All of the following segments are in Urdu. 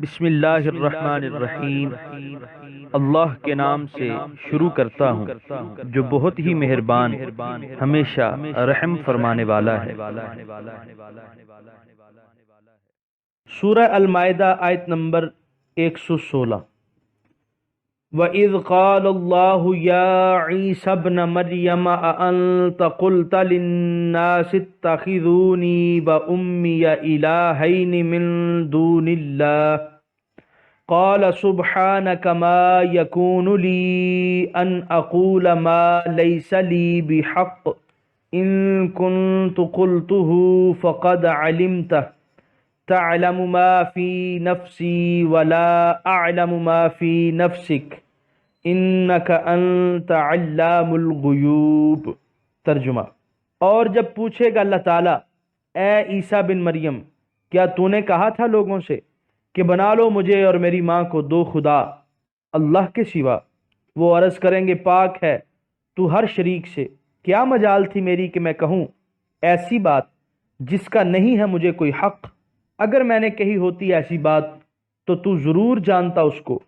بسم اللہ الرحمن الرحیم۔ اللہ کے نام سے شروع کرتا ہوں جو بہت ہی مہربان ہمیشہ رحم فرمانے والا ہے۔ سورہ المائدہ آیت نمبر 116۔ وَإِذْ قَالَ اللَّهُ يَا عِيسَى ابْنَ مَرْيَمَ أَأَنْتَ قُلْتَ لِلنَّاسِ اتَّخِذُونِي وَأُمِّيَ إِلَٰهَيْنِ مِن دُونِ اللَّهِ قال سبحانك ما يكون لي أن أقول ما ليس لي بحق إن كنت قلته فقد علمته تعلم ما في نفسي ولا أعلم ما في نفسك إنك أنت علام الغيوب۔ ترجمہ۔ اور جب پوچھے گا اللہ تعالیٰ، اے عیسیٰ بن مریم، کیا تو نے کہا تھا لوگوں سے کہ بنا لو مجھے اور میری ماں کو دو خدا اللہ کے سوا؟ وہ عرض کریں گے پاک ہے تو ہر شریک سے، کیا مجال تھی میری کہ میں کہوں ایسی بات جس کا نہیں ہے مجھے کوئی حق؟ اگر میں نے کہی ہوتی ایسی بات تو ضرور جانتا اس کو۔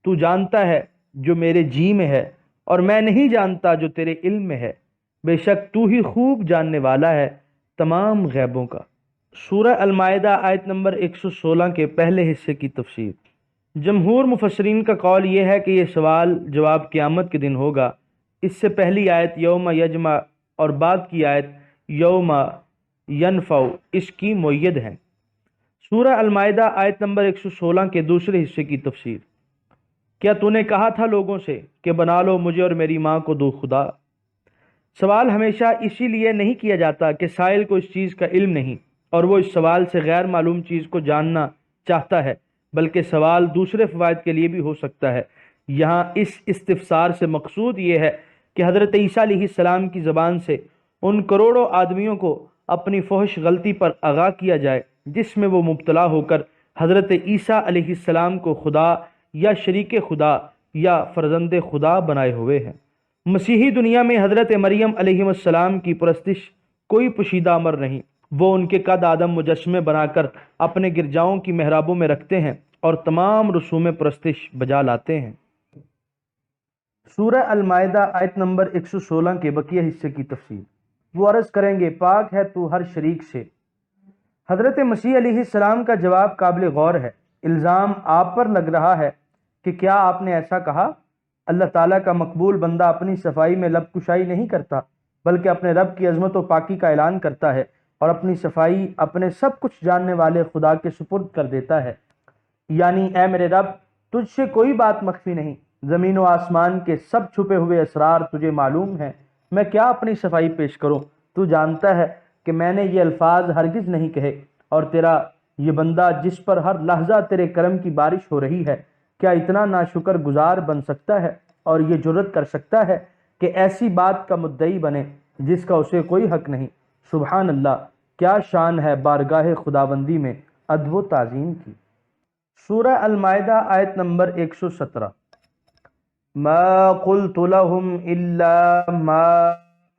تو جانتا ہے جو میرے جی میں ہے اور میں نہیں جانتا جو تیرے علم میں ہے، بے شک تو ہی خوب جاننے والا ہے تمام غیبوں کا۔ سورہ المائدہ آیت نمبر 116 کے پہلے حصے کی تفسیر۔ جمہور مفسرین کا قول یہ ہے کہ یہ سوال جواب قیامت کے دن ہوگا۔ اس سے پہلی آیت یوم یجمع اور بعد کی آیت یوم ینفع اس کی مؤید ہیں۔ سورہ المائدہ آیت نمبر 116 کے دوسرے حصے کی تفسیر۔ کیا تو نے کہا تھا لوگوں سے کہ بنا لو مجھے اور میری ماں کو دو خدا؟ سوال ہمیشہ اسی لیے نہیں کیا جاتا کہ سائل کو اس چیز کا علم نہیں اور وہ اس سوال سے غیر معلوم چیز کو جاننا چاہتا ہے، بلکہ سوال دوسرے فوائد کے لیے بھی ہو سکتا ہے۔ یہاں اس استفسار سے مقصود یہ ہے کہ حضرت عیسیٰ علیہ السلام کی زبان سے ان کروڑوں آدمیوں کو اپنی فحش غلطی پر آگاہ کیا جائے جس میں وہ مبتلا ہو کر حضرت عیسیٰ علیہ السلام کو خدا یا شریک خدا یا فرزند خدا بنائے ہوئے ہیں۔ مسیحی دنیا میں حضرت مریم علیہ السلام کی پرستش کوئی پوشیدہ امر نہیں۔ وہ ان کے قد آدم مجسمے بنا کر اپنے گرجاؤں کی محرابوں میں رکھتے ہیں اور تمام رسوم پرستش بجا لاتے ہیں۔ سورہ المائدہ آیت نمبر 116 کے بقیہ حصے کی تفسیر۔ وہ عرض کریں گے پاک ہے تو ہر شریک سے۔ حضرت مسیح علیہ السلام کا جواب قابل غور ہے۔ الزام آپ پر لگ رہا ہے کہ کیا آپ نے ایسا کہا؟ اللہ تعالیٰ کا مقبول بندہ اپنی صفائی میں لب کشائی نہیں کرتا، بلکہ اپنے رب کی عظمت و پاکی کا اعلان کرتا ہے اور اپنی صفائی اپنے سب کچھ جاننے والے خدا کے سپرد کر دیتا ہے۔ یعنی اے میرے رب، تجھ سے کوئی بات مخفی نہیں، زمین و آسمان کے سب چھپے ہوئے اسرار تجھے معلوم ہیں، میں کیا اپنی صفائی پیش کروں؟ تو جانتا ہے کہ میں نے یہ الفاظ ہرگز نہیں کہے، اور تیرا یہ بندہ جس پر ہر لحظہ تیرے کرم کی بارش ہو رہی ہے، کیا اتنا ناشکر گزار بن سکتا ہے اور یہ جرت کر سکتا ہے کہ ایسی بات کا مدعی بنے جس کا اسے کوئی حق نہیں؟ سبحان اللہ، کیا شان ہے بارگاہ خداوندی میں ادب و تعظیم کی۔ سورہ المائدہ آیت نمبر 117۔ ما قلت لهم الا ما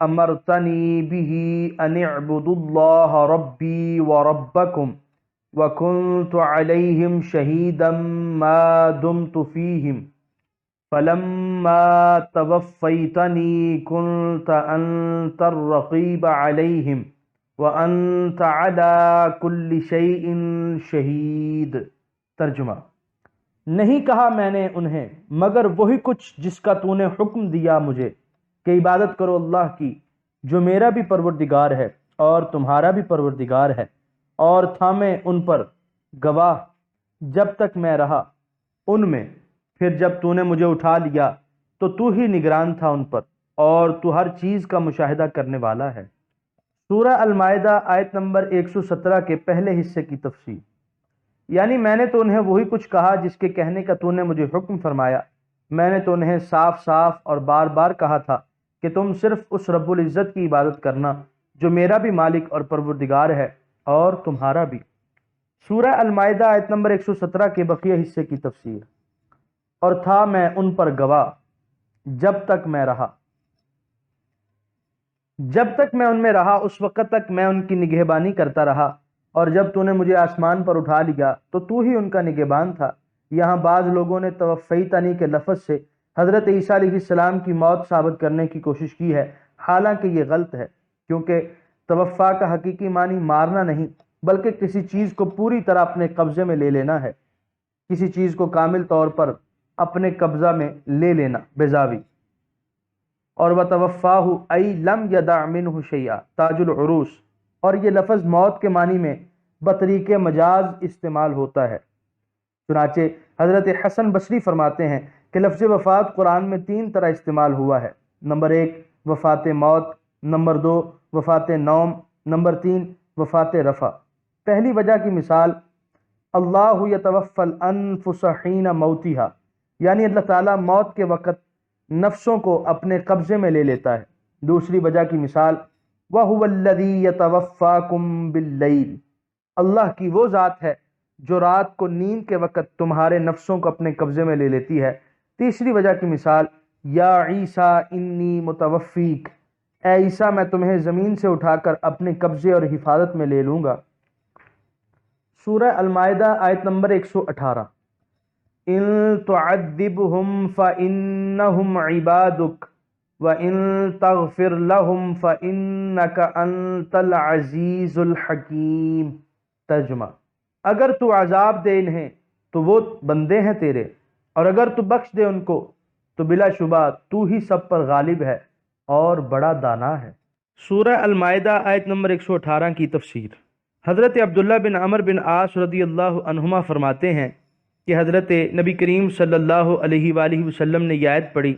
امرتنی به ان اعبدوا اللہ ربی وربکم وکنت علیہم شہیدا ما دمت فیہم فلما توفیتنی کنت انت الرقیب علیہم وَأَنْتَ عَلَىٰ كُلِّ شَيْءٍ شَهِيدٌ۔ ترجمہ۔ نہیں کہا میں نے انہیں مگر وہی کچھ جس کا تو نے حکم دیا مجھے کہ عبادت کرو اللہ کی، جو میرا بھی پروردگار ہے اور تمہارا بھی پروردگار ہے، اور تھا میں ان پر گواہ جب تک میں رہا ان میں، پھر جب تو نے مجھے اٹھا لیا تو ہی نگران تھا ان پر، اور تو ہر چیز کا مشاہدہ کرنے والا ہے۔ سورہ المائدہ آیت نمبر 117 کے پہلے حصے کی تفسیر۔ یعنی میں نے تو انہیں وہی کچھ کہا جس کے کہنے کا تو نے مجھے حکم فرمایا۔ میں نے تو انہیں صاف صاف اور بار بار کہا تھا کہ تم صرف اس رب العزت کی عبادت کرنا جو میرا بھی مالک اور پروردگار ہے اور تمہارا بھی۔ سورہ المائدہ آیت نمبر 117 کے بقیہ حصے کی تفسیر۔ اور تھا میں ان پر گواہ جب تک میں رہا۔ جب تک میں ان میں رہا اس وقت تک میں ان کی نگہبانی کرتا رہا، اور جب تو نے مجھے آسمان پر اٹھا لیا تو تو ہی ان کا نگہبان تھا۔ یہاں بعض لوگوں نے توفیتنی کے لفظ سے حضرت عیسیٰ علیہ السلام کی موت ثابت کرنے کی کوشش کی ہے، حالانکہ یہ غلط ہے، کیونکہ توفا کا حقیقی معنی مارنا نہیں بلکہ کسی چیز کو پوری طرح اپنے قبضے میں لے لینا ہے، کسی چیز کو کامل طور پر اپنے قبضہ میں لے لینا بیزاوی۔ اور وَتَوَفَّاهُ أَيْ لَمْ يَدَعْ مِنْهُ شَيْئًا تاج العروس، اور یہ لفظ موت کے معنی میں بطریق مجاز استعمال ہوتا ہے۔ چنانچہ حضرت حسن بصری فرماتے ہیں کہ لفظ وفات قرآن میں 3 طرح استعمال ہوا ہے۔ نمبر 1 وفات موت، نمبر 2 وفات نوم، نمبر 3 وفات رفع۔ پہلی وجہ کی مثال اللہ یتوفی الانفس حین موتہا، یعنی اللہ تعالیٰ موت کے وقت نفسوں کو اپنے قبضے میں لے لیتا ہے۔ دوسری وجہ کی مثال وَهُوَ الَّذِي يَتَوَفَّاكُم بِاللَّيْلِ، اللہ کی وہ ذات ہے جو رات کو نیند کے وقت تمہارے نفسوں کو اپنے قبضے میں لے لیتی ہے۔ تیسری وجہ کی مثال یا عیسیٰ انی متوفیک، اے عیسیٰ میں تمہیں زمین سے اٹھا کر اپنے قبضے اور حفاظت میں لے لوں گا۔ سورہ المائدہ آیت نمبر 118۔ ان تعذبهم فانہم عبادک وَإِن تَغْفِرْ لَهُمْ فَإِنَّكَ أَنْتَ الْعَزِيزُ الْحَكِيمُ۔ ترجمہ، اگر تو عذاب دے انہیں تو وہ بندے ہیں تیرے، اور اگر تو بخش دے ان کو تو بلا شبہ تو ہی سب پر غالب ہے اور بڑا دانا ہے۔ سورہ المائدہ آیت نمبر 118 کی تفسیر۔ حضرت عبداللہ بن عمر بن عاص رضی اللہ عنہما فرماتے ہیں کہ حضرت نبی کریم صلی اللہ علیہ وآلہ وسلم نے یہ آیت پڑھی،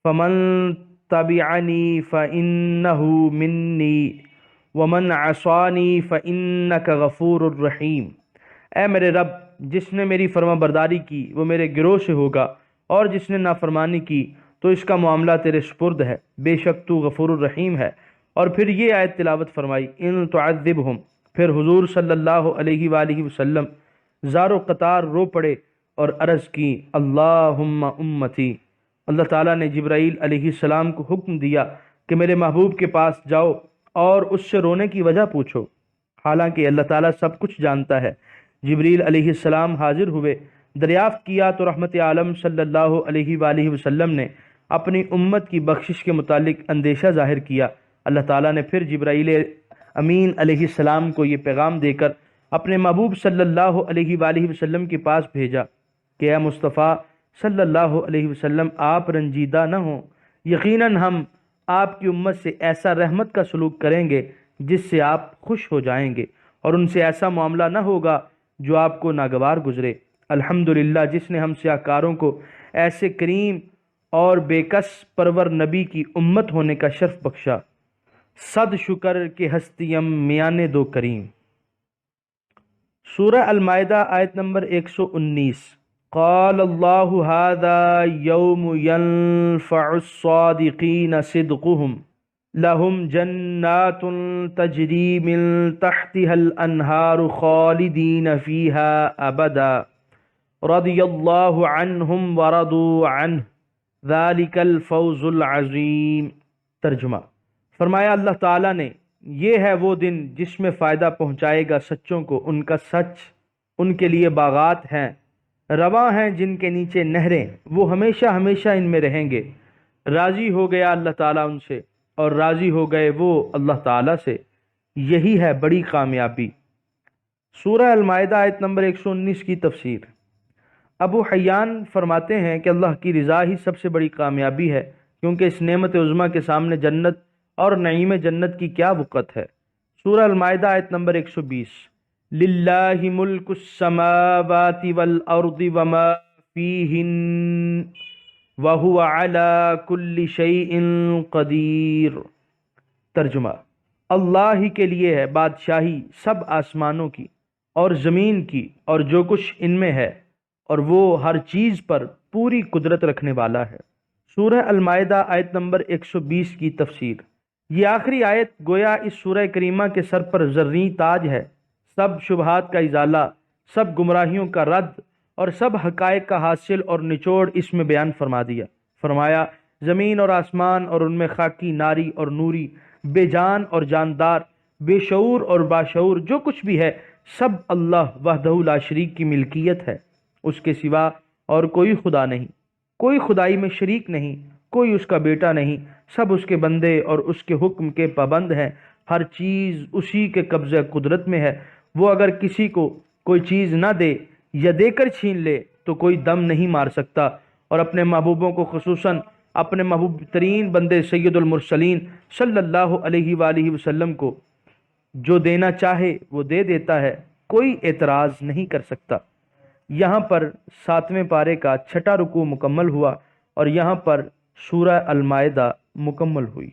فَمَن تَبِعَنِي فَإِنَّهُ مِنِّي وَمَنْ عَصَانِي فَإِنَّكَ غَفُورٌ الرحیم۔ اے میرے رب، جس نے میری فرما برداری کی وہ میرے گروہ سے ہوگا، اور جس نے نافرمانی کی تو اس کا معاملہ تیرے سپرد ہے، بے شک تو غفور الرحیم ہے۔ اور پھر یہ آیت تلاوت فرمائی، ان تعذبہم۔ پھر حضور صلی اللہ علیہ وآلہ وسلم زار و قطار رو پڑے اور عرض کی، اللہم امتی۔ اللہ تعالیٰ نے جبرائیل علیہ السلام کو حکم دیا کہ میرے محبوب کے پاس جاؤ اور اس سے رونے کی وجہ پوچھو، حالانکہ اللہ تعالیٰ سب کچھ جانتا ہے۔ جبریل علیہ السلام حاضر ہوئے، دریافت کیا تو رحمت عالم صلی اللہ علیہ وآلہ وسلم نے اپنی امت کی بخشش کے متعلق اندیشہ ظاہر کیا۔ اللہ تعالیٰ نے پھر جبرائیل امین علیہ السلام کو یہ پیغام دے کر اپنے محبوب صلی اللہ علیہ وآلہ وسلم کے پاس بھیجا کہ اے مصطفیٰ صلی اللہ علیہ وسلم، آپ رنجیدہ نہ ہوں، یقیناً ہم آپ کی امت سے ایسا رحمت کا سلوک کریں گے جس سے آپ خوش ہو جائیں گے، اور ان سے ایسا معاملہ نہ ہوگا جو آپ کو ناگوار گزرے۔ الحمدللہ جس نے ہم سیاہکاروں کو ایسے کریم اور بے کس پرور نبی کی امت ہونے کا شرف بخشا۔ صد شکر کہ ہستیم میانے دو کریم۔ سورہ المائدہ آیت نمبر 119۔ قال اللہ ھذا یوم ینفع الصادقین صدقہم لہم جنات تجری من تحتها الانہار خالدین فیہا ابدا رضی اللہ عنہم ورضوا عنہ ذالک الفوز العظیم۔ ترجمہ، فرمایا اللہ تعالیٰ نے، یہ ہے وہ دن جس میں فائدہ پہنچائے گا سچوں کو ان کا سچ، ان کے لیے باغات ہیں، رواں ہیں جن کے نیچے نہریں، وہ ہمیشہ ہمیشہ ان میں رہیں گے۔ راضی ہو گیا اللہ تعالیٰ ان سے اور راضی ہو گئے وہ اللہ تعالیٰ سے، یہی ہے بڑی کامیابی۔ سورہ المائدہ آیت نمبر 119 کی تفسیر۔ ابو حیان فرماتے ہیں کہ اللہ کی رضا ہی سب سے بڑی کامیابی ہے، کیونکہ اس نعمت عظمیٰ کے سامنے جنت اور نعیم جنت کی کیا وقت ہے۔ سورہ المائدہ آیت نمبر 120۔ للہ ملک السماوات والارض وما فیہن وہو علی کل شیء قدیر۔ ترجمہ، اللہ ہی کے لیے ہے بادشاہی سب آسمانوں کی اور زمین کی اور جو کچھ ان میں ہے، اور وہ ہر چیز پر پوری قدرت رکھنے والا ہے۔ سورہ المائدہ آیت نمبر 120 کی تفسیر۔ یہ آخری آیت گویا اس سورہ کریمہ کے سر پر زرعی تاج ہے، سب شبہات کا ازالہ، سب گمراہیوں کا رد اور سب حقائق کا حاصل اور نچوڑ اس میں بیان فرما دیا۔ فرمایا، زمین اور آسمان اور ان میں خاکی، ناری اور نوری، بے جان اور جاندار، بے شعور اور باشعور، جو کچھ بھی ہے سب اللہ وحدہ لا شریک کی ملکیت ہے، اس کے سوا اور کوئی خدا نہیں، کوئی خدائی میں شریک نہیں، کوئی اس کا بیٹا نہیں، سب اس کے بندے اور اس کے حکم کے پابند ہیں، ہر چیز اسی کے قبضہ قدرت میں ہے۔ وہ اگر کسی کو کوئی چیز نہ دے یا دے کر چھین لے تو کوئی دم نہیں مار سکتا، اور اپنے محبوبوں کو خصوصاً اپنے محبوب ترین بندے سید المرسلین صلی اللہ علیہ وآلہ وسلم کو جو دینا چاہے وہ دے دیتا ہے، کوئی اعتراض نہیں کر سکتا۔ یہاں پر 7ویں پارے کا 6واں رکوع مکمل ہوا اور یہاں پر سورہ المائدہ مکمل ہوئی۔